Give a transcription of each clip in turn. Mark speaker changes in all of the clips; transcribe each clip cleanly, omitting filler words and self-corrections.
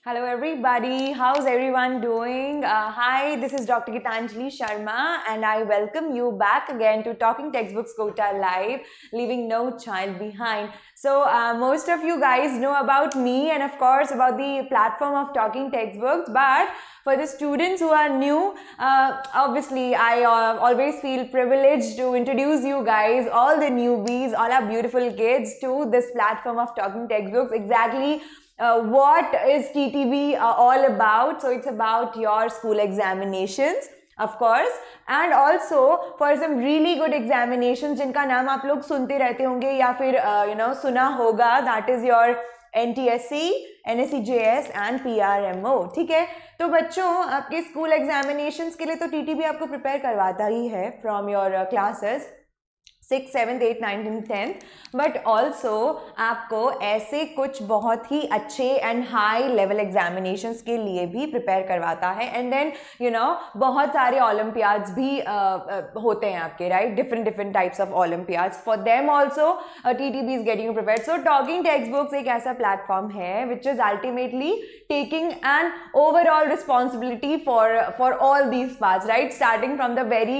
Speaker 1: Hello everybody, how's everyone doing? Hi, this is Dr. Gitanjali Sharma and I welcome you back again to Talking Textbooks Kota Live, leaving no child behind. So most of you guys know about me and of course about the platform of Talking Textbooks, but for the students who are new, obviously I always feel privileged to introduce you guys, all the newbies, all our beautiful kids to this platform of Talking Textbooks. Exactly what is TTB all about? So it's about your school examinations, of course, and also for some really good examinations जिनका नाम आप लोग सुनते रहते होंगे या फिर सुना होगा. That is your NTSC, NSCJS and PRMO. ठीक है, तो बच्चों आपके स्कूल एग्जामिनेशंस के लिए तो TTB आपको प्रिपेयर करवाता ही है from your classes 6th, 7th, 8th, 9th and 10th, but also आपको ऐसे कुछ बहुत ही अच्छे एंड हाई लेवल एग्जामिनेशंस के लिए भी प्रिपेयर करवाता है. एंड देन बहुत सारे ओलंपियाड्स भी होते हैं आपके, right? Different types of Olympiads. For them also TTB is getting prepared. So talking text books एक ऐसा प्लेटफॉर्म है which is ultimately taking an overall responsibility for all these parts, right? Starting from the very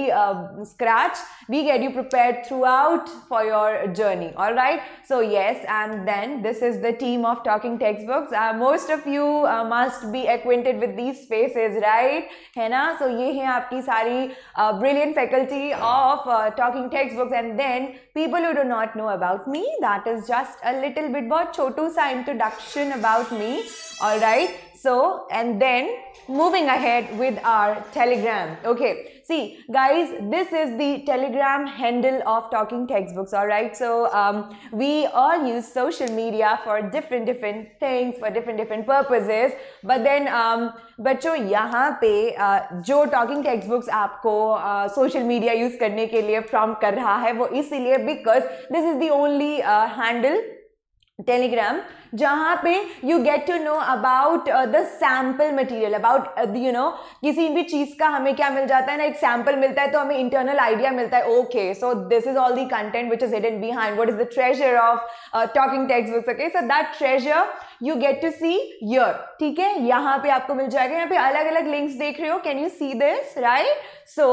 Speaker 1: scratch, we get you prepared throughout for your journey. All right, so yes, and then this is the team of Talking Textbooks. Most of you must be acquainted with these faces, right? है ना? So ये है आपकी सारी brilliant faculty of Talking Textbooks. And then people who do not know about me, that is just a little bit बहुत छोटू सा introduction about me. All right, so and then moving ahead with our Telegram. Okay, see guys, this is the Telegram handle of Talking Textbooks. All right, so we all use social media for different things, for different purposes, but then बच्चों यहाँ पे जो Talking Textbooks आपको social media use करने के लिए prompt कर रहा है वो इसीलिए because this is the only handle Telegram जहाँ पे you get to know about the sample material, about किसी भी चीज़ का हमें क्या मिल जाता है ना, एक sample मिलता है तो हमें internal idea मिलता है. Okay, so this is all the content which is hidden behind. What is the treasure of Talking Textbooks? Okay, so that treasure you get to see here. ठीक है, यहाँ पे आपको मिल जाएगा. यहाँ पे अलग अलग links देख रहे हो. Can you see this, right? So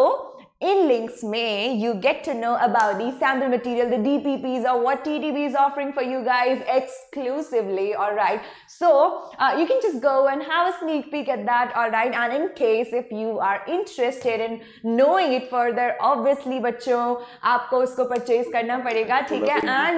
Speaker 1: in links में you get to know about the sample material, the DPPs, or what TTB is offering for you guys exclusively. All right, so you can just go and have a sneak peek at that. All right, and in case if you are interested in knowing it further, obviously बच्चों आपको उसको purchase करना पड़ेगा. ठीक है, and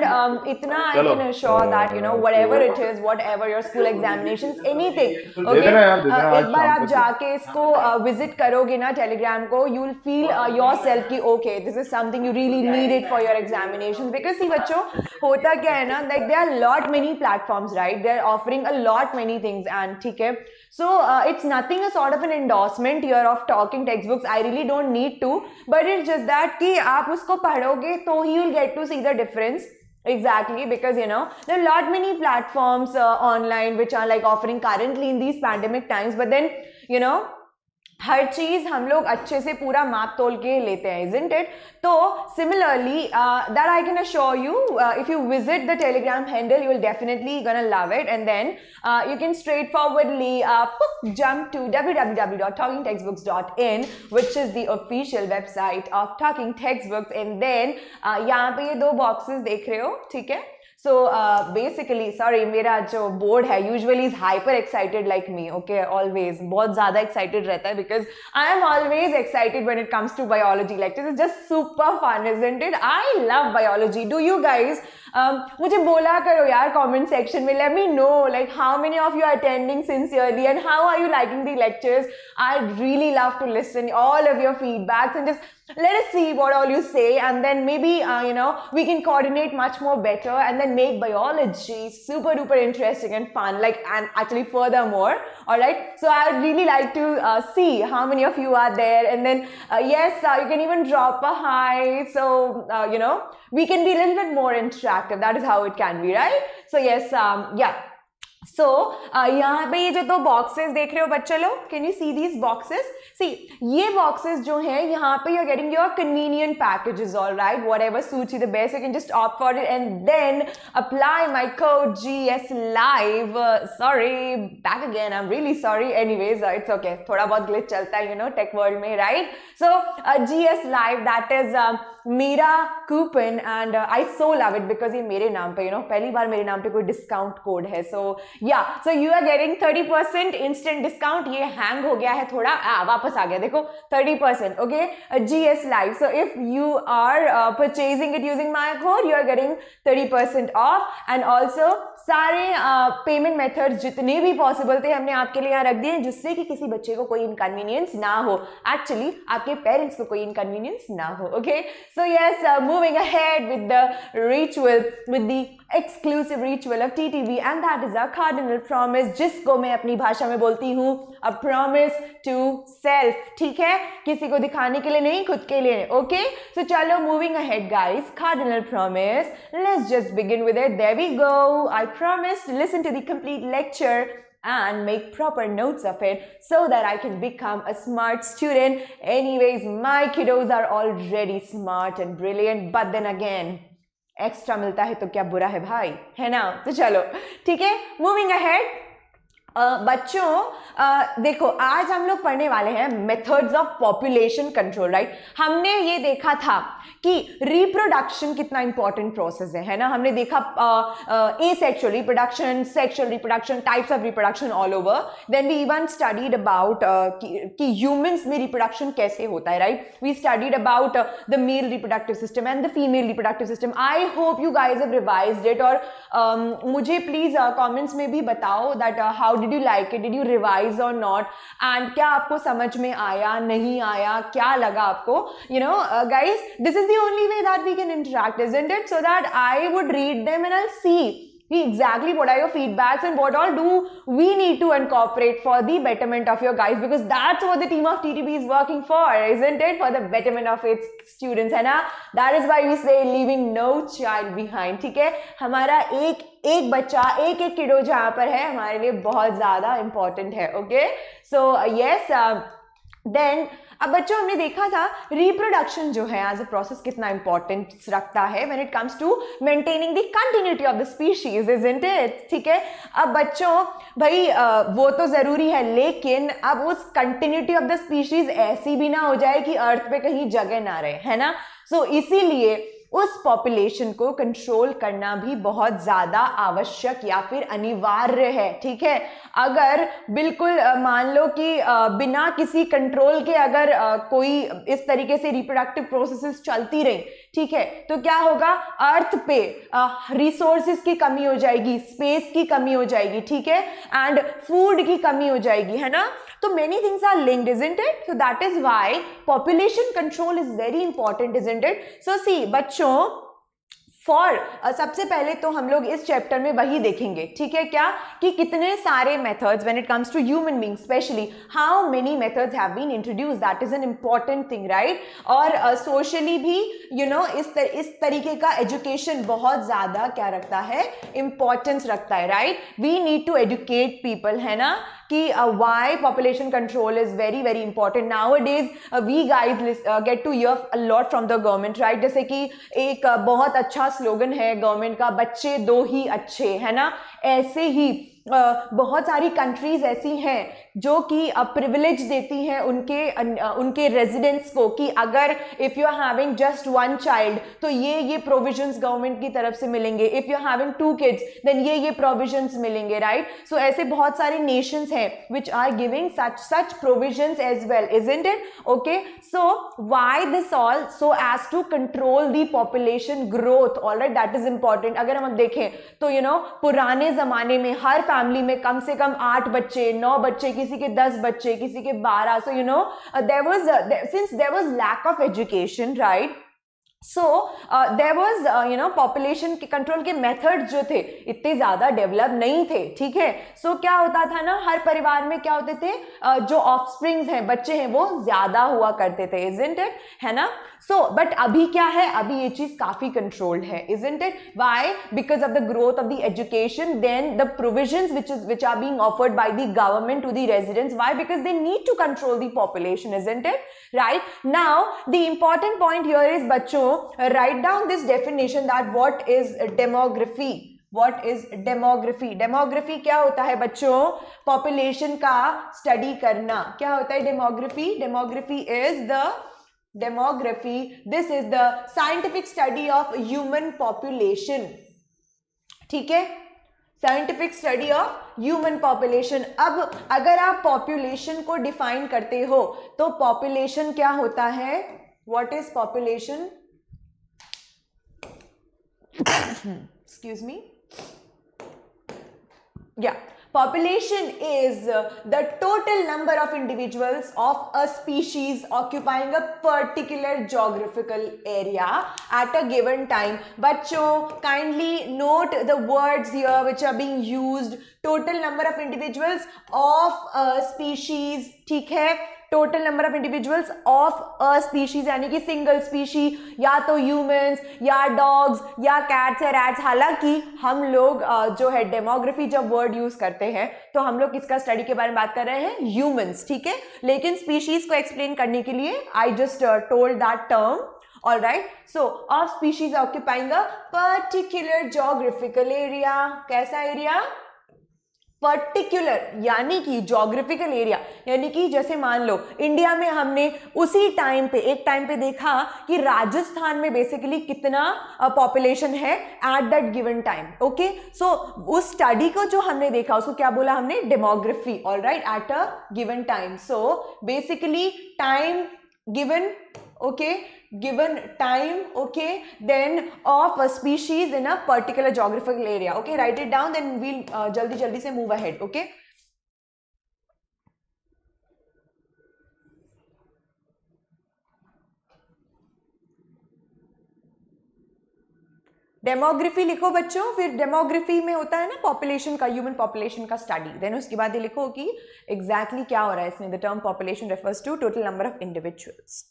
Speaker 1: इतना I can assure that whatever it is, whatever your school examinations, anything, okay, एक बार आप जाके इसको visit करोगे ना Telegram को, you will feel yourself कि okay, this is something you really need it for your examinations. Because see बच्चों होता क्या है ना, like there are lot many platforms, right? They are offering a lot many things and ठीक है, so it's nothing a sort of an endorsement here of Talking Textbooks. I really don't need to, but it's just that कि आप उसको पढ़ोगे तो ही you'll get to see the difference. Exactly, because there are a lot many platforms online which are like offering currently in these pandemic times, but then हर चीज हम लोग अच्छे से पूरा माप तोल के लेते हैं, isn't it? तो similarly, that I can assure you, if you visit the Telegram handle, you will definitely gonna love it. And then you can straightforwardly jump to www.talkingtextbooks.in, which is the official website of Talking Textbooks. And then यहाँ पे ये दो boxes देख रहे हो, ठीक है? So basically, sorry, मेरा जो board है usually is hyper excited like me, okay, always बहुत ज़्यादा excited रहता है because I am always excited when it comes to biology lectures. It's just super fun, isn't it? I love biology. Do you guys? मुझे बोला करो यार comment section में. Let me know like how many of you are attending sincerely and how are you liking the lectures. I'd really love to listen all of your feedbacks and just let us see what all you say, and then maybe we can coordinate much more better and then make biology super duper interesting and fun, like, and actually furthermore. All right, so I would really like to see how many of you are there, and then yes, you can even drop a hi, so we can be a little bit more interactive. That is how it can be, right? So yes, yeah. सो यहाँ पे ये जो दो boxes देख रहे हो बच्चे लोग, can you see these boxes? See, ये बॉक्सेस जो है यहाँ पे you are getting your convenient packages, all right, whatever suits you the best, you can just opt for it and then apply my code GS Live. Sorry, back again, I am really sorry. Anyways, it's okay, थोड़ा बहुत glitch चलता है, you know, tech world में, right? So GS Live, that is मेरा coupon and I so love it because ये मेरे नाम पे, यू नो, पहली बार मेरे नाम पे कोई डिस्काउंट कोड है. So yeah, so you are getting 30% instant discount. ये हैंग हो गया है थोड़ा, वापस आ गया, देखो 30%. Okay, GS Live. So if you are purchasing it using my code, you are getting 30% off. And also सारे पेमेंट मेथड्स जितने भी पॉसिबल थे हमने आपके लिए यहाँ रख दिए, जिससे कि किसी बच्चे को कोई इनकन्वीनियंस ना हो, एक्चुअली आपके पेरेंट्स को कोई इनकन्वीनियंस ना हो. Okay, so yes, moving ahead with the ritual, with the exclusive ritual of TTB, and that is a cardinal promise, जिसको मैं अपनी भाषा में बोलती हूँ अ प्रॉमिस टू सेल्फ. ठीक है, किसी को दिखाने के लिए नहीं, खुद के लिए. ओके, सो चलो, moving ahead guys, cardinal promise, let's just begin with it. There we go. I promise to listen to the complete lecture and make proper notes of it so that I can become a smart student. Anyways, my kiddos are already smart and brilliant, but then again, extra मिलता है तो क्या बुरा है भाई, है ना? तो चलो, ठीक है, moving ahead. बच्चों, देखो, आज हम लोग पढ़ने वाले हैं methods of population control, right? हमने ये देखा था कि रिप्रोडक्शन कितना इंपॉर्टेंट प्रोसेस है ना? हमने देखा asexual reproduction, sexual reproduction, types of reproduction all over. Then we even studied about कि ह्यूमंस में रिप्रोडक्शन कैसे होता है, right? We studied about the male reproductive system and the female reproductive system. I hope you guys have revised it. और मुझे please comments में भी बताओ that how did you like it, did you revise or not, and क्या आपको समझ में आया, नहीं आया, क्या लगा आपको? You know guys, this is the only way that we can interact, isn't it? So that I would read them and I'll see exactly what are your feedbacks and what all do we need to incorporate for the betterment of your guys, because that's what the team of TTB is working for, isn't it? For the betterment of its students, है ना? That is why we say leaving no child behind. ठीक है, हमारा एक बच्चा, एक किडो जहां पर है, हमारे लिए बहुत ज्यादा इंपॉर्टेंट है. ओके, सो यस, देन अब बच्चों हमने देखा था रिप्रोडक्शन जो है एज अ प्रोसेस कितना इंपॉर्टेंस रखता है when it comes to maintaining the continuity of the species, isn't it? ठीक है, अब बच्चों भाई वो तो जरूरी है, लेकिन अब उस कंटिन्यूटी ऑफ द स्पीशीज ऐसी भी ना हो जाए कि अर्थ पे कहीं जगह ना रहे, है ना? सो इसीलिए उस पॉपुलेशन को कंट्रोल करना भी बहुत ज्यादा आवश्यक या फिर अनिवार्य है. ठीक है, अगर बिल्कुल मान लो कि बिना किसी कंट्रोल के अगर कोई इस तरीके से रिप्रोडक्टिव प्रोसेसेस चलती रही, ठीक है, तो क्या होगा? अर्थ पे रिसोर्सेज की कमी हो जाएगी, स्पेस की कमी हो जाएगी, ठीक है, एंड फूड की कमी हो जाएगी, है ना? तो many things are linked, isn't it? So that is why population control is very important, isn't it? So see बच्चों, सबसे पहले तो हम लोग इस चैप्टर में वही देखेंगे, ठीक है, क्या कि कितने सारे methods when it comes to human being specially, how many methods have been introduce, that is an important thing, right? और सोशली भी यू नो इस तरीके का एजुकेशन बहुत ज्यादा क्या रखता है, इंपॉर्टेंस रखता है, right? We need to educate people, है ना, कि why population control is very very important. Nowadays we guys get to hear a lot from the government, right? जैसे कि एक बहुत अच्छा स्लोगन है गवर्नमेंट का, बच्चे दो ही अच्छे, है ना? ऐसे ही बहुत सारी कंट्रीज ऐसी हैं जो कि प्रिविलेज देती हैं उनके रेजिडेंट्स को कि अगर if you are having just one child तो ये प्रोविजंस गवर्नमेंट की तरफ से मिलेंगे, if you are having two kids then ये प्रोविजंस मिलेंगे, राइट? सो ऐसे बहुत सारे नेशंस हैं which are giving such provisions as well, isn't it? Okay, so why this all? So as to control the population growth, alright, that is important. अगर हम देखें तो यू नो पुराने जमाने में हर फैमिली में कम से कम 8 बच्चे, 9 बच्चे, किसी के 10 बच्चे, किसी के 12. So you know since there was lack of education, right? So there was population के कंट्रोल के मेथड जो थे इतने ज़्यादा डेवलप नहीं थे, ठीक है। सो क्या होता था ना, हर परिवार में क्या होते थे, जो ऑफस्प्रिंग्स हैं, बच्चे हैं, वो ज़्यादा हुआ करते थे, इजंट इट, है ना। सो बट अभी क्या है, अभी ये चीज़ काफ़ी कंट्रोल्ड है, isn't it. Why? Because of the growth of the education, then the provisions which are being offered by the government to the residents. Why? Because they need to control the population, isn't it? Right? Now the important point here is, बच्चों, write down this definition that what is demography. What is demography? Demography क्या होता है बच्चों? Population का study करना। क्या होता है demography? Demography, this is the scientific study of human population, ठीक है, scientific study of human population. अब अगर आप पॉपुलेशन को डिफाइन करते हो तो पॉपुलेशन क्या होता है? What is population? Excuse me, या population is the total number of individuals of a species occupying a particular geographical area at a given time. बच्चों, kindly note the words here which are being used. Total number of individuals of a species, ठीक है, total number of individuals of a species, यानी कि single species, या तो humans या dogs या cats या रैट्स। हालांकि हम लोग जो है डेमोग्राफी जब वर्ड यूज करते हैं तो हम लोग किसका स्टडी के बारे में बात कर रहे हैं? ह्यूमंस, ठीक है। लेकिन स्पीशीज को एक्सप्लेन करने के लिए I just told that term, all right. So of species occupying a particular geographical area, कैसा एरिया? पर्टिकुलर, यानी कि जोग्राफिकल एरिया, यानी कि जैसे मान लो इंडिया में हमने उसी टाइम पे, एक टाइम पे देखा कि राजस्थान में बेसिकली कितना पॉपुलेशन है at that given time, okay. So उस स्टडी को जो हमने देखा उसको क्या बोला हमने? Demography, all right, at a given time. So basically time given, okay, given time, okay, then of a species in a particular geographical area, okay, write it down, then we'll jaldi se move ahead, okay. Demography लिखो बच्चों, फिर demography में होता है ना population का, human population का study, then उसके बाद ये लिखो कि एग्जैक्टली क्या हो रहा है इसमें। The term population refers to total number of individuals.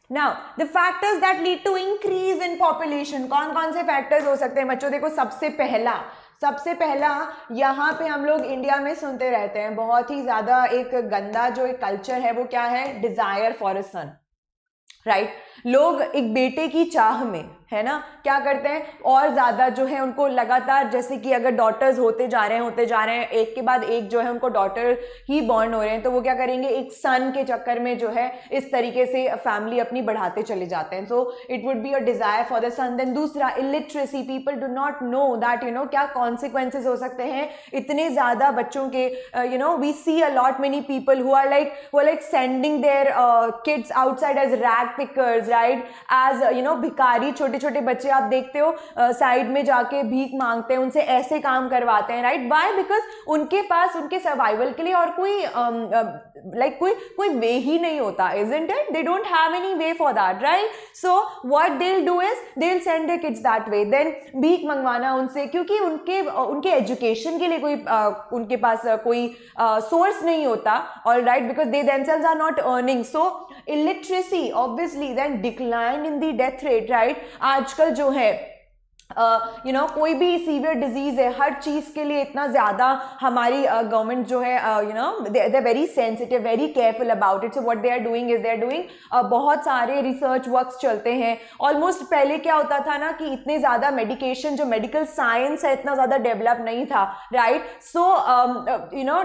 Speaker 1: Now, the factors that lead to increase in population, कौन कौन से फैक्टर्स हो सकते हैं बच्चों? देखो, सबसे पहला यहाँ पे हम लोग इंडिया में सुनते रहते हैं बहुत ही ज्यादा, एक गंदा जो एक कल्चर है वो क्या है? Desire for a son, right. लोग एक बेटे की चाह में, है ना, क्या करते हैं, और ज्यादा जो है उनको लगातार, जैसे कि अगर डॉटर्स होते जा रहे हैं, एक के बाद एक जो है उनको डॉटर ही बॉर्न हो रहे हैं, तो वो क्या करेंगे, एक सन के चक्कर में जो है इस तरीके से फैमिली अपनी बढ़ाते चले जाते हैं। So it would be a desire for the son. Then दूसरा, illiteracy, people do not know that क्या कॉन्सिक्वेंसेज हो सकते हैं इतने ज्यादा बच्चों के। We see a lot many people who are like sending their kids outside as rag pickers, right, as भिखारी। छोटे बच्चे आप देखते हो साइड में जाके भीख मांगते हैं, उनसे ऐसे काम करवाते हैं, राइट। व्हाई? बिकॉज उनके पास उनके सर्वाइवल के लिए और कोई वे ही नहीं होता, isn't it? They don't have any way for that, right? So what they'll do is they'll send their kids that way. Then भीख मंगवाना उनसे, क्योंकि उनके एजुकेशन के लिए उनके पास कोई सोर्स नहीं होता, all right, because they themselves are not earning. So illiteracy obviously, then decline in the death rate, right? आजकल जो है कोई भी सीवियर डिजीज है, हर चीज के लिए इतना ज्यादा हमारी गवर्नमेंट जो है they are very sensitive, very careful about it. So what they are doing बहुत सारे रिसर्च वर्क्स चलते हैं। ऑलमोस्ट पहले क्या होता था ना कि इतने ज्यादा मेडिकेशन, जो मेडिकल साइंस है, इतना ज्यादा डेवलप नहीं था, right. So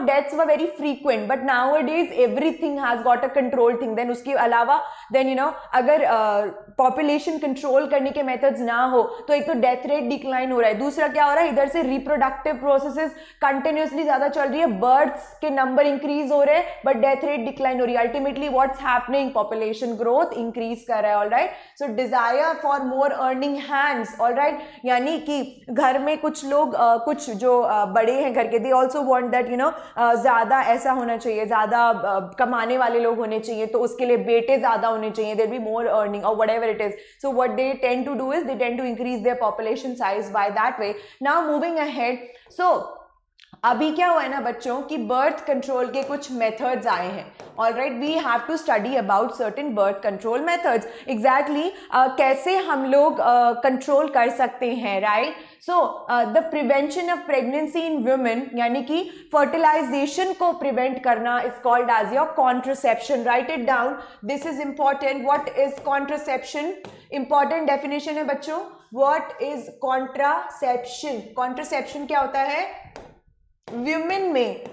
Speaker 1: deaths were very frequent, but nowadays everything has got a control thing. Then उसके अलावा देन अगर पॉपुलेशन कंट्रोल करने के मेथड्स ना हो तो एक तो डेथ डेथ रेट डिक्लाइन हो रहा है। दूसरा क्या हो रहा है, इधर से रिप्रोडक्टिव प्रोसेसेस कंटिन्यूसली ज्यादा चल रही है, बर्ड्स के नंबर इंक्रीज हो रहे हैं बट डेथ रेट डिक्लाइन हो रही है। Ultimately what's happening, population growth increase कर रहा है। Alright, so desire for more earning hands, alright, यानी कि घर में कुछ लोग कुछ जो बड़े हैं घर के, दे ऑल्सो वांट दैट ज्यादा ऐसा होना चाहिए, ज्यादा कमाने वाले लोग होने चाहिए, तो उसके लिए बेटे ज्यादा होने चाहिए, देयर बी मोर अर्निंग और whatever it is. So what they tend to do is they tend to increase their population size by that way. Now moving ahead, so अभी क्या हुआ है ना बच्चों कि बर्थ कंट्रोल के कुछ मेथड्स आए हैं। Alright, we have to study about certain birth control methods. Exactly कैसे हम लोग कंट्रोल कर सकते हैं, राइट। So the prevention of pregnancy in women, यानी कि फर्टिलाइजेशन को प्रिवेंट करना, is called as your contraception. Right it down, this is important. What is contraception? Important definition है बच्चों। What is contraception? कॉन्ट्रासेप्शन क्या होता है? वुमेन में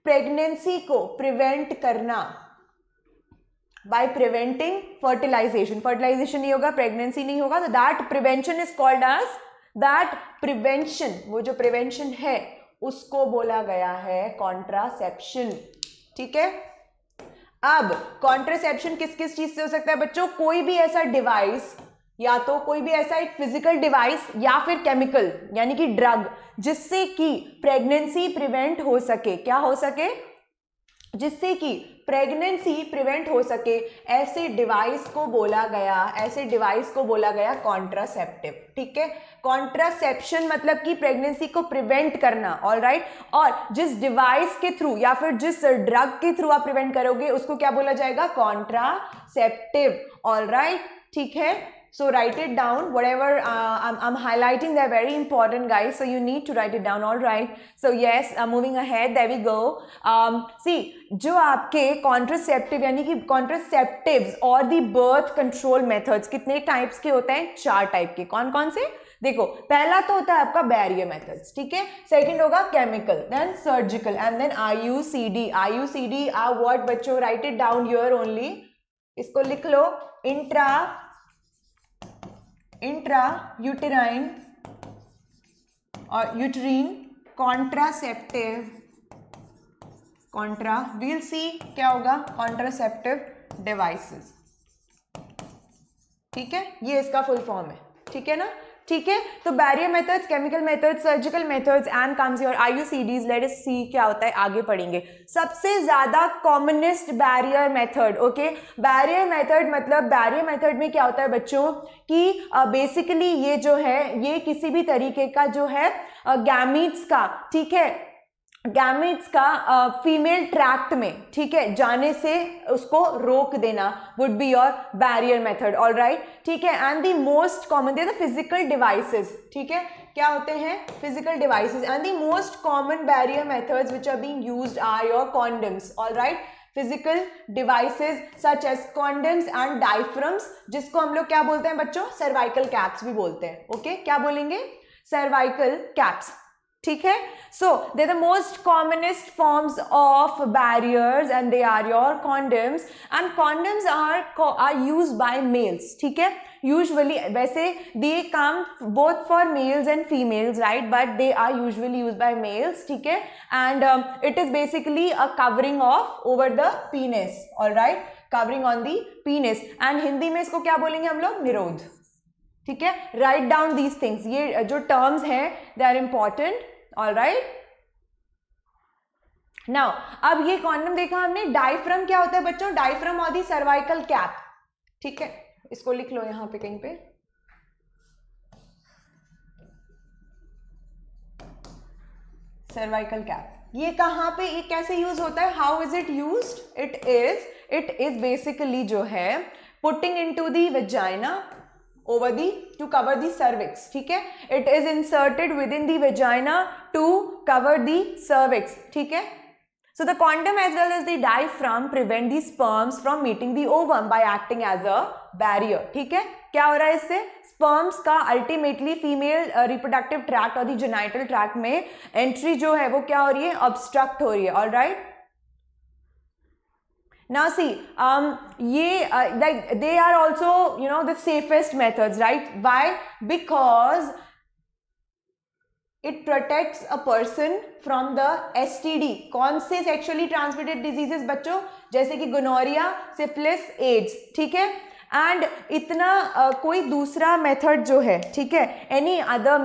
Speaker 1: प्रेगनेंसी को प्रिवेंट करना बाय प्रिवेंटिंग फर्टिलाइजेशन। फर्टिलाइजेशन नहीं होगा, प्रेगनेंसी नहीं होगा, तो that prevention is called as, that prevention, वो जो प्रिवेंशन है उसको बोला गया है कॉन्ट्रासेप्शन। ठीक है, अब कॉन्ट्रासेप्शन किस किस चीज से हो सकता है बच्चों? कोई भी ऐसा डिवाइस, या तो कोई भी ऐसा एक फिजिकल डिवाइस या फिर केमिकल यानी कि ड्रग, जिससे कि प्रेगनेंसी प्रिवेंट हो सके। क्या हो सके? जिससे कि प्रेगनेंसी प्रिवेंट हो सके, ऐसे डिवाइस को बोला गया कॉन्ट्रासेप्टिव। ठीक है, कॉन्ट्रासेप्शन मतलब कि प्रेगनेंसी को प्रिवेंट करना। ऑलराइट, और जिस डिवाइस के थ्रू या फिर जिस ड्रग के थ्रू आप प्रिवेंट करोगे उसको क्या बोला जाएगा? कॉन्ट्रासेप्टिव। ऑलराइट, ठीक है, so write it down. Whatever I'm highlighting, they're very important, guys, so you need to write it down. All right, so yes, moving ahead, there we go. See, जो आपके contraceptive यानी कि contraceptives और दी birth control methods कितने types के होते हैं? 4 type के। कौन कौन से? देखो, पहला तो होता है आपका बैरियर मेथड्स, ठीक है। सेकंड होगा chemical, then surgical, and then IUCD। IUCD are what बच्चों? Write it down here only, इसको लिख लो। इंट्रा यूटेराइन और यूटेरीन कॉन्ट्रासेप्टिव, वील सी क्या होगा? Contraceptive devices. ठीक है, ये इसका फुल फॉर्म है। ठीक है ना? ठीक है, तो barrier methods, chemical methods, surgical methods and comes your IUCDs। Let us see क्या होता है, आगे पढ़ेंगे। सबसे ज्यादा commonest barrier method, okay. Barrier method मतलब, बैरियर मेथड में क्या होता है बच्चों कि बेसिकली ये जो है, ये किसी भी तरीके का जो है गैमीट्स का, ठीक है, गैमेट्स का फीमेल ट्रैक्ट में, ठीक है, जाने से उसको रोक देना would be your barrier method. All right, ठीक है, and the most common they the physical devices. ठीक है, क्या होते हैं? Physical devices. And the most common barrier methods which are being used are your condoms. All right, physical devices such as condoms and diaphragms, जिसको हम लोग क्या बोलते हैं बच्चों? सर्वाइकल कैप्स भी बोलते हैं। ओके, क्या बोलेंगे? Cervical caps. ठीक है, so they the most commonest forms of barriers and they are your condoms, and condoms are used by males. ठीक है, यूजुअली, वैसे they come both for males and females, right, but they are usually used by males. ठीक है, and it is basically a covering of over the penis. All right, covering on the penis, and Hindi में इसको क्या बोलेंगे हम लोग? निरोध। ठीक है, राइट डाउन दीज थिंग्स, ये जो टर्म्स हैं they are important. All right, now अब ये कॉन्डम देखा हमने। डायफ्रम क्या होता है बच्चों? डायफ्रम और दी सर्वाइकल कैप। ठीक है, इसको लिख लो यहां पे कहीं पे। सर्वाइकल कैप, ये कहां पे, ये कैसे यूज होता है? How is it used? It is basically जो है putting into the vagina over the to cover the cervix. ठीक है, it is inserted within the vagina to cover the cervix. ठीक है, so the condom as well as the diaphragm prevent the sperms from meeting the ovum by acting as a barrier. ठीक है, क्या हो रहा है इससे? स्पर्म्स का अल्टीमेटली फीमेल रिप्रोडक्टिव ट्रैक्ट और दी जेनाइटल ट्रैक्ट में एंट्री जो है वो क्या हो रही है? ऑब्स्ट्रक्ट हो रही है। All right, now see, like they are also the safest methods, right? Why? Because it protects a person from the STD. कौन से सेक्सुअली ट्रांसमिटेड डिजीजेस बच्चों? जैसे कि गोनोरिया, सिफिलिस, एड्स, ठीक है। एंड इतना कोई दूसरा मेथड जो है, ठीक है, any other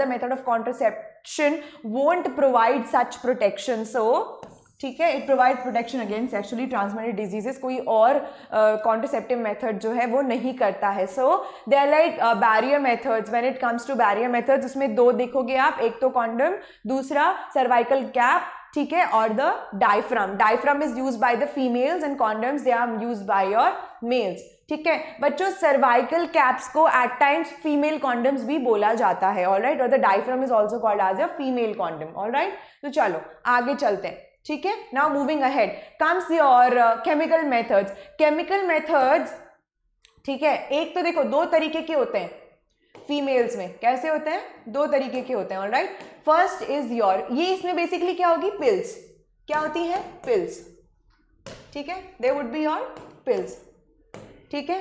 Speaker 1: method of contraception won't provide such protection. So ठीक है, it provide protection against sexually transmitted diseases. कोई और कॉन्ट्रासेप्टिव मेथड जो है वो नहीं करता है। So they are like barrier methods. When it comes to barrier methods, उसमें दो देखोगे आप, एक तो कॉन्डम, दूसरा सर्वाइकल कैप, ठीक है, और the diaphragm. Diaphragm is used by the females and condoms they are used by your males, ठीक है। बच्चों सर्वाइकल कैप्स को एट टाइम्स फीमेल कॉन्डम्स भी बोला जाता है, ऑलराइट, और the diaphragm is also called as a female condom, alright. तो चलो आगे चलते हैं, ठीक है। Now moving ahead comes your chemical methods. Chemical methods, ठीक है, एक तो देखो दो तरीके के होते हैं फीमेल्स में। कैसे होते हैं? दो तरीके के होते हैं, ऑलराइट। फर्स्ट इज योर, ये इसमें बेसिकली क्या होगी? पिल्स। क्या होती है? पिल्स, ठीक है, they would be your pills, ठीक है।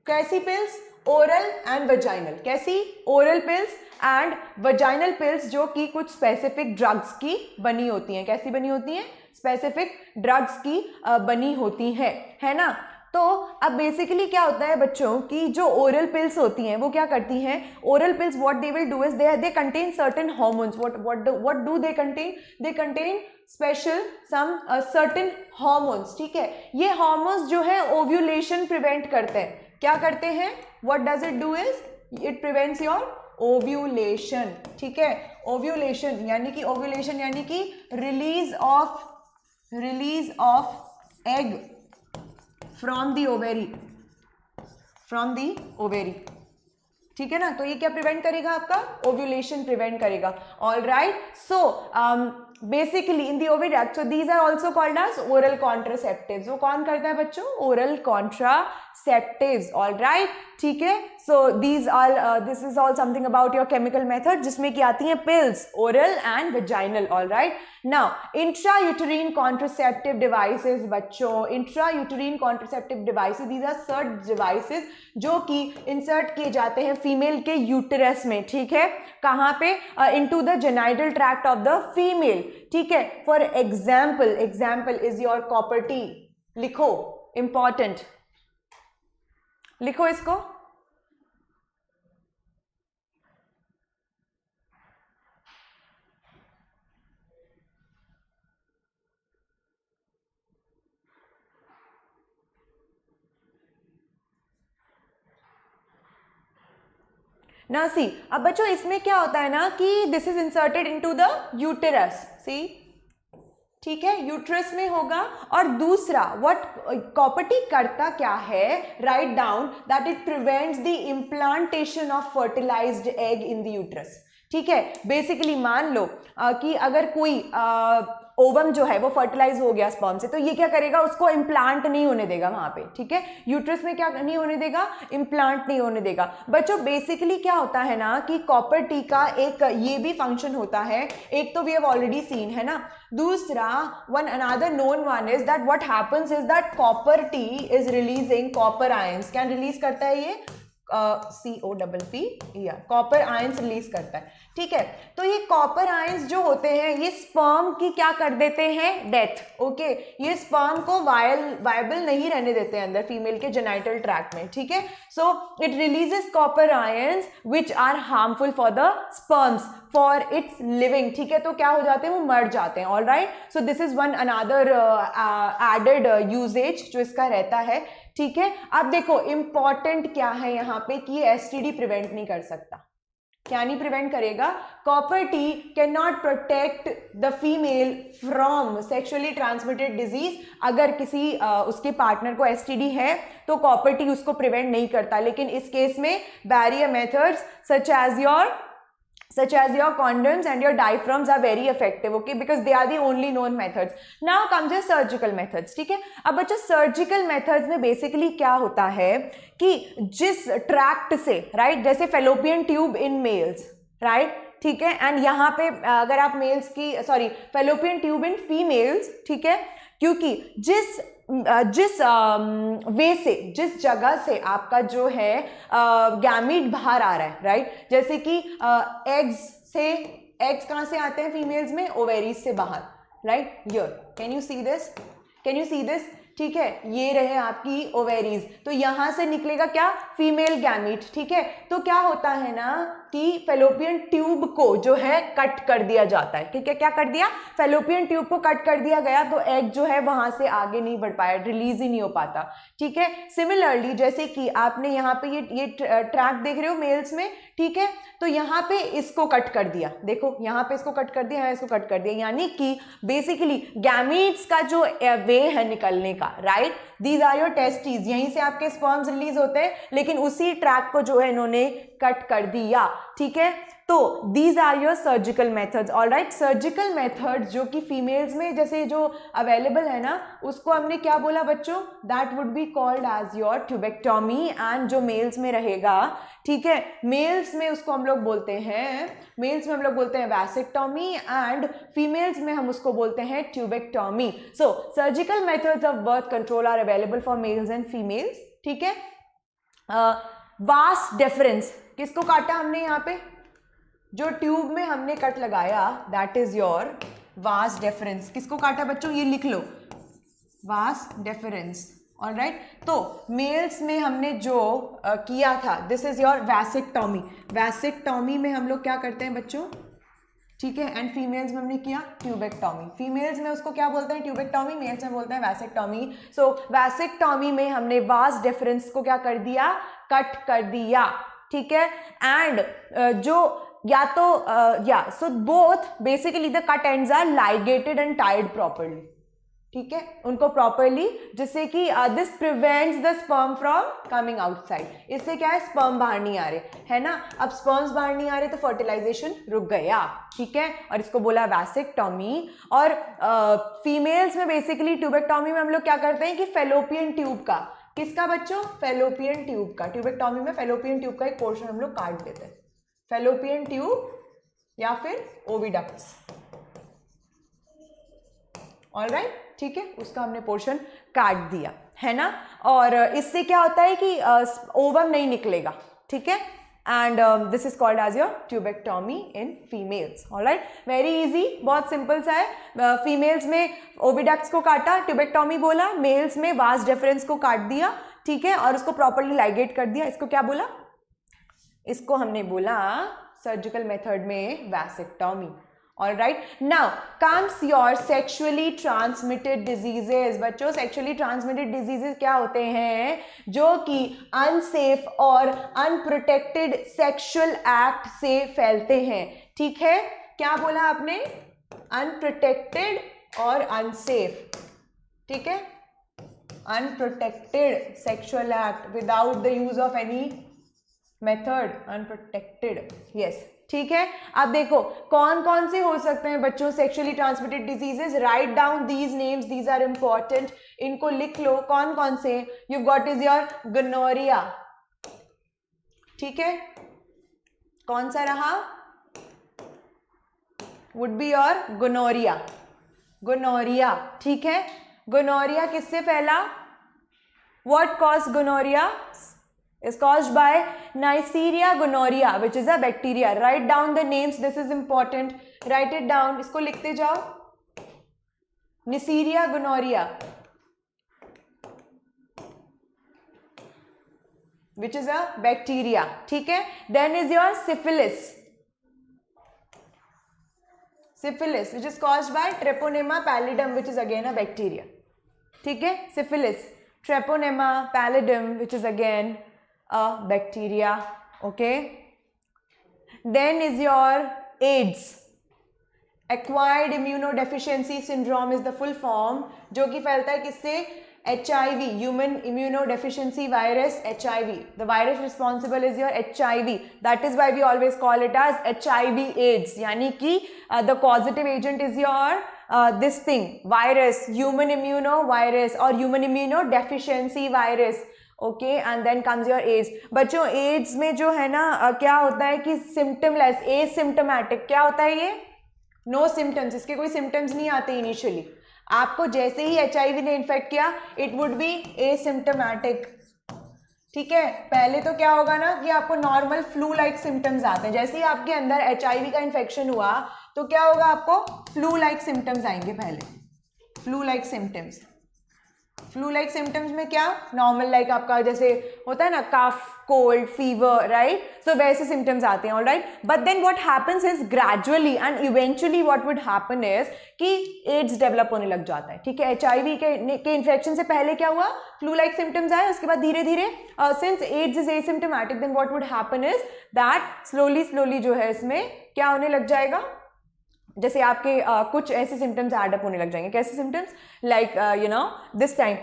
Speaker 1: कैसी पिल्स? Oral and vaginal. कैसी? Oral pills and vaginal pills, जो कि कुछ स्पेसिफिक ड्रग्स की बनी होती हैं। कैसी बनी होती हैं? स्पेसिफिक ड्रग्स की बनी होती है ना। तो अब बेसिकली क्या होता है बच्चों की जो ओरल पिल्स होती हैं वो क्या करती हैं? Oral pills what they will do is they contain certain hormones. What do they contain? They contain special some certain hormones, ठीक है। ये हार्मोन्स जो है ओव्यूलेशन प्रिवेंट करते हैं। क्या करते हैं? What does it do is it prevents your ovulation, ठीक है। ओव्यूलेशन यानी कि release of egg from the ovary, ठीक है ना। तो ये क्या प्रिवेंट करेगा? आपका ओव्यूलेशन प्रिवेंट करेगा, alright. So basically in the oviduct, so these are also called as oral contraceptives. वो कौन करता है बच्चों? ओरल कॉन्ट्रासेप्टिव्स, ऑलराइट, ठीक है। So this is all something about your chemical method, जिसमें की आती हैं pills, oral and vaginal, all right. Now intrauterine contraceptive devices बच्चों, intrauterine contraceptive devices, these are सर्च डिवाइसेस जो कि इंसर्ट किए जाते हैं फीमेल के यूटेरस में, ठीक है। कहाँ पे? Into the genital tract of the female, ठीक है। For example is your copper T. लिखो, इंपॉर्टेंट, लिखो इसको। ना सी, अब बच्चों इसमें क्या होता है ना कि this is inserted into the uterus, see, ठीक है, यूट्रस में होगा। और दूसरा व्हाट कॉपर टी करता क्या है? Right down that it prevents the implantation of fertilised egg in the uterus, ठीक है। बेसिकली मान लो कि अगर कोई ओवम जो है वो फर्टिलाइज हो गया स्पर्म से, तो ये क्या करेगा? उसको इम्प्लांट नहीं होने देगा वहां पे, ठीक है। यूट्रस में क्या नहीं होने देगा? इम्प्लांट नहीं होने देगा। बच्चों बेसिकली क्या होता है ना कि कॉपर टी का एक ये भी फंक्शन होता है, एक तो वी हैव ऑलरेडी सीन, है ना। दूसरा another known one is that what happens is that copper T is releasing copper ions. क्या रिलीज करता है ये? COPP, या कॉपर आयंस रिलीज करता है, ठीक है। तो ये कॉपर आयंस जो होते हैं ये स्पर्म की क्या कर देते हैं? Death, okay. ये स्पर्म को वायबल नहीं रहने देते हैं अंदर फीमेल के जेनाइटल ट्रैक्ट में, ठीक है। So it releases copper ions which are harmful for the sperms for its living, ठीक है। तो क्या हो जाते हैं? वो मर जाते हैं, alright. So this is one another added usages जो इसका रहता है, ठीक है। अब देखो इंपॉर्टेंट क्या है यहाँ पे कि ये STD प्रिवेंट नहीं कर सकता। क्या नहीं प्रिवेंट करेगा? Copper T can not protect the female from sexually transmitted disease. अगर किसी उसके पार्टनर को STD है तो कॉपर टी उसको प्रिवेंट नहीं करता, लेकिन इस केस में barrier methods such as your condoms and your diaphragms are very effective, okay, because they are the only known methods. Now comes your surgical methods, ठीक है। अब बच्चों surgical methods में basically क्या होता है कि जिस ट्रैक्ट से, राइट, जैसे fallopian tube in males, right, ठीक है, एंड यहाँ पे अगर आप मेल्स की फेलोपियन ट्यूब इन फीमेल्स, ठीक है, क्योंकि जिस वे से, जिस जगह से आपका जो है गैमीट बाहर आ रहा है, राइट, जैसे कि एग्स से एग्स कहाँ से आते हैं फीमेल्स में? ओवेरीज से बाहर, right? Here can you see this, can you see this? ठीक है, ये रहे आपकी ओवेरीज, तो यहां से निकलेगा क्या? फीमेल गैमीट, ठीक है। तो क्या होता है ना कि फेलोपियन ट्यूब को जो है कट कर दिया जाता है, ठीक है। क्या कर दिया? फेलोपियन ट्यूब को कट कर दिया गया, तो एग जो है वहां से आगे नहीं बढ़ पाया, रिलीज ही नहीं हो पाता, ठीक है। सिमिलरली जैसे कि आपने यहाँ पे ये ट्रैक देख रहे हो मेल्स में, ठीक है, तो यहाँ पे इसको कट कर दिया, देखो यहाँ पे इसको कट कर दिया, यहाँ इसको कट कर दिया, यानी कि बेसिकली गैमीट्स का जो वे है निकलने का, right, these are your testis, यहीं से आपके स्पर्म्स रिलीज होते हैं, लेकिन उसी ट्रैक को जो है इन्होंने कट कर दिया, ठीक है। तो these are your surgical methods, alright. Surgical methods जो कि फीमेल्स में जैसे जो अवेलेबल है ना, उसको हमने क्या बोला बच्चों? That would be called as your tubectomy, and जो मेल्स में रहेगा, ठीक है, मेल्स में उसको हम लोग बोलते हैं, मेल्स में हम लोग बोलते हैं वैसेक्टोमी, एंड फीमेल्स में हम उसको बोलते हैं tubectomy. So surgical methods of birth control are available for males and females, ठीक है। वास डिफरेंस, किसको काटा हमने यहाँ पे? जो ट्यूब में हमने कट लगाया, that is your vas deferens. किसको काटा बच्चों? ये लिख लो, वास डिफरेंस, ऑलराइट। तो मेल्स में हमने जो किया था, this is your vasectomy. Vasectomy में हम लोग क्या करते हैं बच्चों, ठीक है, एंड फीमेल्स में हमने किया ट्यूबेक्टोमी। फीमेल्स में उसको क्या बोलते हैं? ट्यूबेक्टोमी, मेल्स में बोलते हैं वैसेक्टोमी। सो वैसेक्टोमी में हमने वास डिफरेंस को क्या कर दिया? कट कर दिया, ठीक है। एंड जो या तो या so both basically the cut ends are ligated and tied properly, ठीक है, उनको प्रॉपर्ली, जिससे कि this prevents the sperm from coming outside. इससे क्या है? स्पर्म बाहर नहीं आ रहे, है ना। अब स्पर्म्स बाहर नहीं आ रहे तो फर्टिलाइजेशन रुक गया, ठीक है, और इसको बोला वैसेक्टोमी। और फीमेल्स में बेसिकली ट्यूबेक्टोमी में हम लोग क्या करते हैं कि फेलोपियन ट्यूब का, किसका बच्चों? फेलोपियन ट्यूब का। ट्यूबेक्टोमी में फेलोपियन ट्यूब का एक पोर्शन हम लोग काट देते हैं, फेलोपियन ट्यूब या फिर ओविडक्ट्स, ऑलराइट, ठीक है, उसका हमने पोर्शन काट दिया, है ना। और इससे क्या होता है कि ओवम नहीं निकलेगा, ठीक है, and this is called as your tubectomy in females, alright. Very easy, बहुत सिंपल सा है। फीमेल्स में ओविडक्ट्स को काटा, ट्यूबेक्टोमी बोला, मेल्स में वास डिफरेंस को काट दिया, ठीक है, और उसको प्रॉपर्ली लाइगेट कर दिया। इसको क्या बोला? इसको हमने बोला सर्जिकल मेथड में vasectomy, alright. Now comes your sexually transmitted diseases. बच्चों, सेक्सुअली ट्रांसमिटेड डिजीजेस क्या होते हैं? जो कि अनसेफ और अनप्रोटेक्टेड सेक्सुअल एक्ट से फैलते हैं, ठीक है। क्या बोला आपने? अनप्रोटेक्टेड और अनसेफ, ठीक है, unprotected sexual act without the use of any method, unprotected, yes, ठीक है। अब देखो कौन कौन से हो सकते हैं बच्चों sexually transmitted diseases. Right down these names, these are important, इनको लिख लो। कौन कौन से? You got is your gonorrhoea, ठीक है, कौन सा रहा? Would be your gonorrhoea, gonorrhoea, ठीक है। गोनोरिया किससे फैला? What cause gonorrhoea? is caused by Neisseria gonorrhea, which is a bacteria. Write down the names, this is important. Write it down, इसको लिखते जाओ। Neisseria gonorrhea, which is a bacteria, ठीक है। Then is your syphilis, syphilis, which is caused by Treponema pallidum, which is again a bacteria, ठीक है। Syphilis, Treponema pallidum, which is again a bacteria, okay. Then is your AIDS, acquired immunodeficiency syndrome is the full form, जो कि फैलता है किससे? HIV, human immunodeficiency virus, HIV. The virus responsible is your HIV. That is why we always call it as HIV AIDS. यानी कि the causative agent is your this thing, virus, human immunovirus or human immunodeficiency virus. Okay, and then comes your AIDS. बच्चों AIDS में जो है ना क्या होता है कि सिम्टमलेस, एसिम्टोमेटिक, क्या होता है ये? नो सिम्टम्स, इसके कोई सिम्टम्स नहीं आते इनिशियली। आपको जैसे ही HIV ने इन्फेक्ट किया, इट वुड बी एसिम्टोमेटिक, ठीक है, पहले तो क्या होगा ना कि आपको नॉर्मल फ्लू लाइक सिम्टम्स आते हैं, जैसे ही आपके अंदर HIV का इन्फेक्शन हुआ तो क्या होगा, आपको फ्लू लाइक सिम्टम्स आएंगे पहले, flu like symptoms. Flu like symptoms में क्या, नॉर्मल लाइक आपका जैसे होता है ना cough, cold, fever, right, so वैसे सिम्टम्स आते हैं, alright. But then what happens is gradually and eventually what would happen is कि एड्स डेवलप होने लग जाता है, ठीक है। HIV के इन्फेक्शन से पहले क्या हुआ, फ्लू लाइक सिम्टम्स आए, उसके बाद धीरे धीरे since AIDS is asymptomatic then what would happen is that slowly जो है इसमें क्या होने लग जाएगा, जैसे आपके कुछ ऐसे सिम्टम्स एडअप होने लग जाएंगे। कैसे symptoms, like you know this time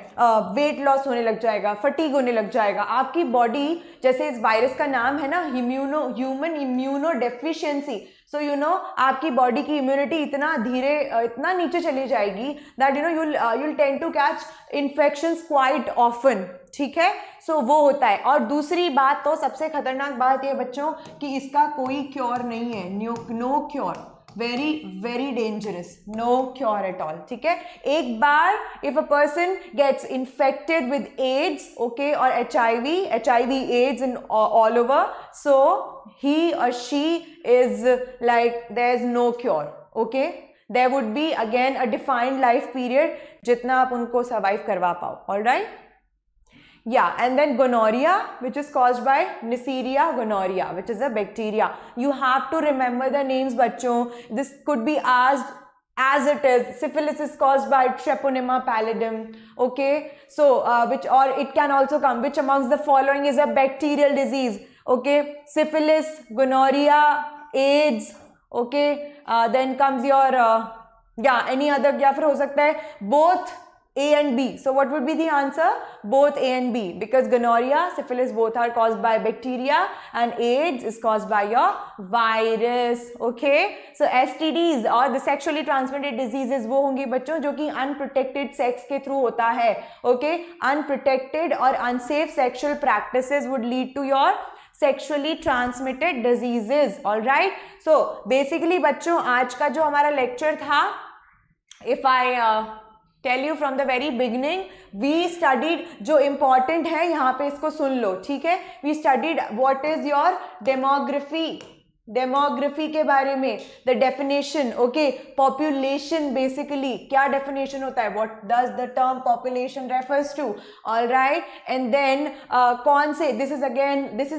Speaker 1: weight loss होने लग जाएगा, फटीग होने लग जाएगा, आपकी बॉडी, जैसे इस वायरस का नाम है ना human immuno deficiency, so you no आपकी बॉडी की इम्यूनिटी इतना नीचे चली जाएगी that you know you'll tend to catch infections quite often, ठीक है। सो वो होता है। और दूसरी बात तो सबसे खतरनाक बात ये बच्चों कि इसका कोई क्योर नहीं है, no cure, very dangerous, no cure at all, ठीक है। एक बार if a person gets infected with AIDS, okay, और HIV AIDS in all over, so he or she is like there is no cure, okay, there would be again a defined life period जितना आप उनको survive करवा पाओ, all right। Yeah, and then gonorrhea, which is caused by Neisseria gonorrhea, which is a bacteria. You have to remember the names, bachcho. This could be asked as it is. Syphilis is caused by Treponema pallidum. Okay, so or it can also come. Which amongst the following is a bacterial disease? Okay, syphilis, gonorrhea, AIDS. Okay, then comes your any other, या फिर हो सकता है both A and B. So what would be the answer? Both A and B, because gonorrhea, syphilis both are caused by bacteria and AIDS is caused by your virus. Okay, so STDs or the sexually transmitted diseases वो होंगी बच्चों जो कि unprotected sex के through होता है। Okay, unprotected और unsafe sexual practices would lead to your sexually transmitted diseases, all right। So basically बच्चों आज का जो हमारा lecture था, if I tell you from the very beginning, we studied जो important है यहाँ पे इसको सुन लो, ठीक है। we studied what is your demography के बारे में, the definition, okay, population basically क्या definition होता है, what does the term population refers to, all right, and then कौन से, this is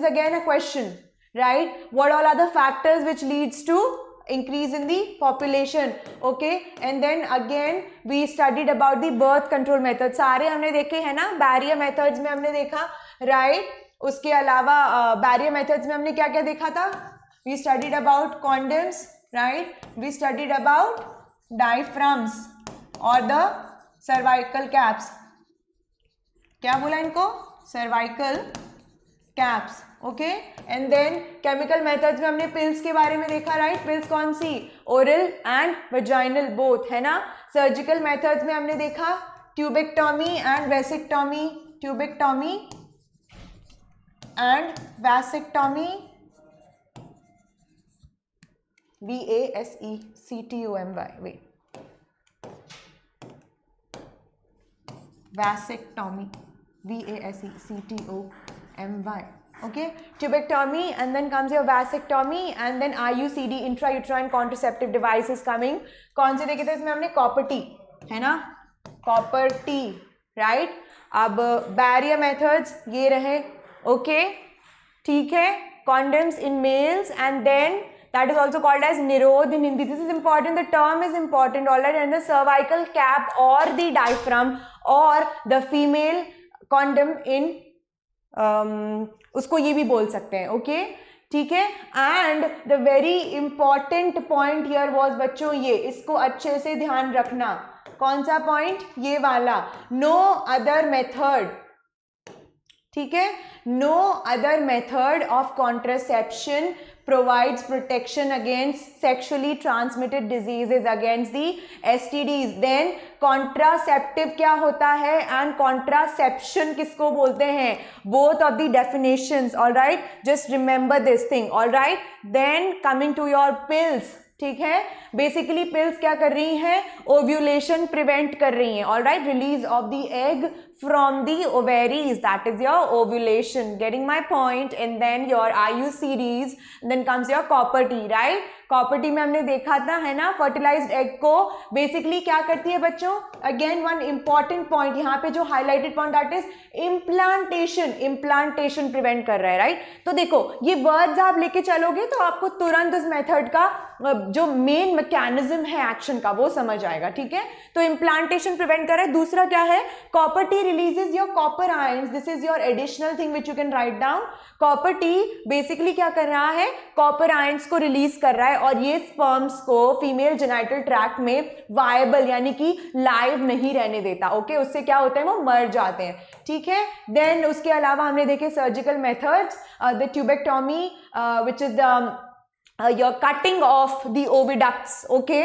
Speaker 1: again a question, right, what all are the factors which leads to increase in the population, okay, and then again we studied about the birth control methods, सारे हमने देखे हैं ना, barrier methods में हमने देखा, right, उसके अलावा barrier methods में हमने क्या क्या देखा था, we studied about condoms, right, we studied about diaphragms or the cervical caps, क्या बोला इनको, cervical caps, okay, and then chemical methods में हमने पिल्स के बारे में देखा, राइट, पिल्स कौन सी, ओरल एंड वेजाइनल बोथ, है ना। सर्जिकल मेथड्स में हमने देखा tubectomy and vasectomy, tubectomy and vasectomy, VASECTOMY, wait, vasectomy, VASECTOMY, okay, tubectomy, and then comes your vasectomy, and then IUCD, intrauterine contraceptive devices coming। कौन से देखे थे इसमें हमने, कॉपर टी, है ना, कॉपर टी, राइट। अब बैरियर मेथड्स ये रहे, ओके, ठीक है, condoms in males, and then that is also called as निरोध in Hindi, this is important, the term is important, alright, and the cervical cap or the diaphragm or the female condom in उसको ये भी बोल सकते हैं, okay, ठीक है। And the very important point here was बच्चों, ये इसको अच्छे से ध्यान रखना, कौन सा पॉइंट, ये वाला, नो अदर मेथड, ठीक है, no other method of contraception provides protection against sexually transmitted diseases, against the STDs। then contraceptive क्या होता है and contraception किसको बोलते हैं, both of the definitions, all right, just remember this thing, all right। then coming to your pills, ठीक है। Basically pills क्या कर रही हैं, ओव्यूलेशन प्रिवेंट कर रही हैं, alright, release of the egg from the ovaries, that is your ovulation, getting my point. And then your IU series, then comes your copper T, right? Copper T में हमने देखा था, है ना, फर्टिलाइज्ड एग को बेसिकली क्या करती है बच्चों, अगेन वन इंपॉर्टेंट पॉइंट यहाँ पे जो highlighted point, that is implantation prevent कर रहा है, राइट। तो देखो ये वर्ड्स आप लेके चलोगे तो आपको तुरंत इस मेथड का जो मेन मैकेनिज्म है एक्शन का वो समझ आएगा, ठीक है। तो इम्प्लांटेशन प्रिवेंट कर रहा है। दूसरा क्या है, copper T releases your copper ions, this is your additional thing which you can write down. Copper T basically क्या कर रहा है, कॉपर आयंस को रिलीज कर रहा है और ये स्पर्म्स को फीमेल जेनाइटल ट्रैक्ट में वायबल यानी कि लाइव नहीं रहने देता, ओके। उससे क्या होता है, वो मर जाते हैं, ठीक है। देन उसके अलावा हमने देखे surgical methods, the tubectomy which is the your cutting of the oviducts, okay,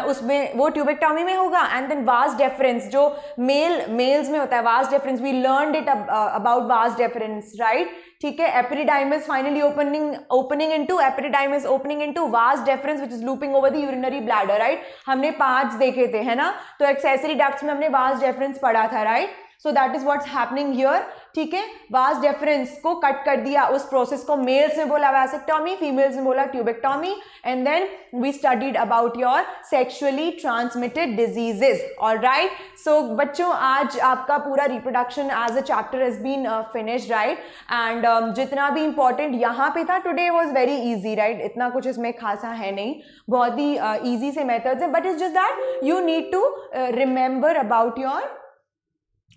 Speaker 1: उसमें वो ट्यूबेक्टोमी में होगा। एंड देन वास डेफरेंस जो मेल्स में होता है, vas deferens we learned it about vas deferens, right, ठीक है। Epididymis finally opening into vas deferens which is looping over the urinary bladder, right. हमने 5 देखे थे, है ना। तो एक्सेसरी डक्ट्स में हमने वास डेफरेंस पढ़ा था, right. So that is what's happening here, ठीक है। वास डेफरेंस को कट कर दिया, उस प्रोसेस को मेल्स में बोला वैसेक्टोमी, फीमेल्स में बोला tubectomy. And then we studied about your sexually transmitted diseases, all right. So बच्चों आज आपका पूरा reproduction as a chapter has been finished, right. And जितना भी इंपॉर्टेंट यहाँ पे था today was very easy, right. इतना कुछ इसमें खासा है नहीं, बहुत ही ईजी से मेथड्स है, but it's just that you need to remember about your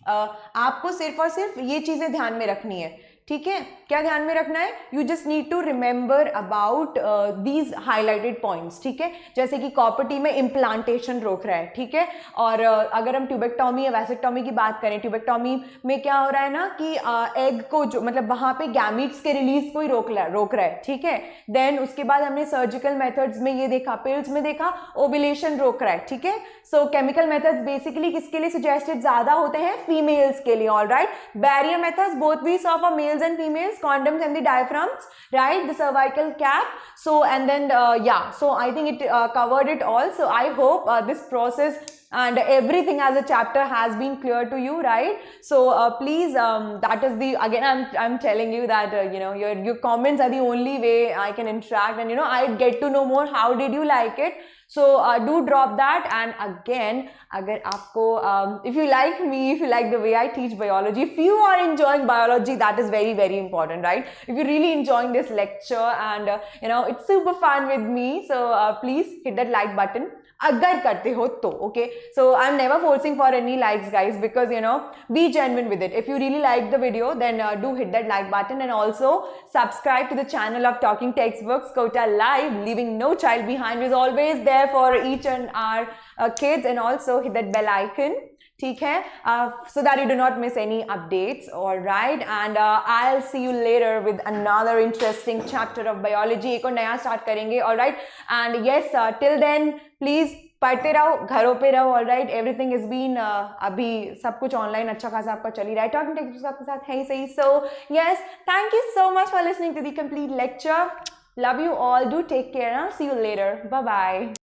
Speaker 1: आपको सिर्फ और सिर्फ ये चीजें ध्यान में रखनी है, ठीक है। क्या ध्यान में रखना है, you just need to remember about these highlighted points, ठीक है। जैसे कि कॉपर टी में इम्प्लांटेशन रोक रहा है, ठीक है। और अगर हम ट्यूबेक्टोमी या वैसेक्टोमी की बात करें, ट्यूबेक्टोमी में क्या हो रहा है ना कि एग को जो मतलब वहां पे गैमीट्स के रिलीज को ही रोक रहा है, ठीक है। देन उसके बाद हमने सर्जिकल मेथड्स में ये देखा, पिल्स में देखा ओव्यूलेशन रोक रहा है, ठीक है। सो केमिकल मेथड्स बेसिकली किसके लिए सजेस्टेड ज्यादा होते हैं, फीमेल्स के लिए, alright. Barrier methods both we saw for males and females, condoms and the diaphragms, right, the cervical cap. So and then yeah, so I think it covered it all. So I hope this process and everything as a chapter has been clear to you, right? So please, that is the, again I'm telling you that you know your comments are the only way I can interact and you know I get to know more how did you like it. So do drop that. And again, agar aapko if you like me, if you like the way I teach biology, if you are enjoying biology, that is very very important, right? If you're really enjoying this lecture and you know it's super fun with me, so please hit that like button अगर करते हो तो, okay. So I'm never forcing for any likes guys, because you know be genuine with it. If you really like the video, then do hit that like button and also subscribe to the channel of Talking Textbooks Kota Live. Leaving no child behind is always there for each and our kids, and also hit that bell icon, ठीक है, so that you do not miss any updates, all right. And I'll see you later with another interesting chapter of biology. एक और नया start करेंगे, all right. And yes, till then please पढ़ते रहो, घरों पे रहो, all right. Everything has been अभी सब कुछ ऑनलाइन अच्छा खासा आपका चल ही रहा है, टॉकिंग टेक्स्ट आपके साथ है ही सही. So yes, thank you so much for listening to the complete lecture. Love you all. Do take care. See you later. Bye bye.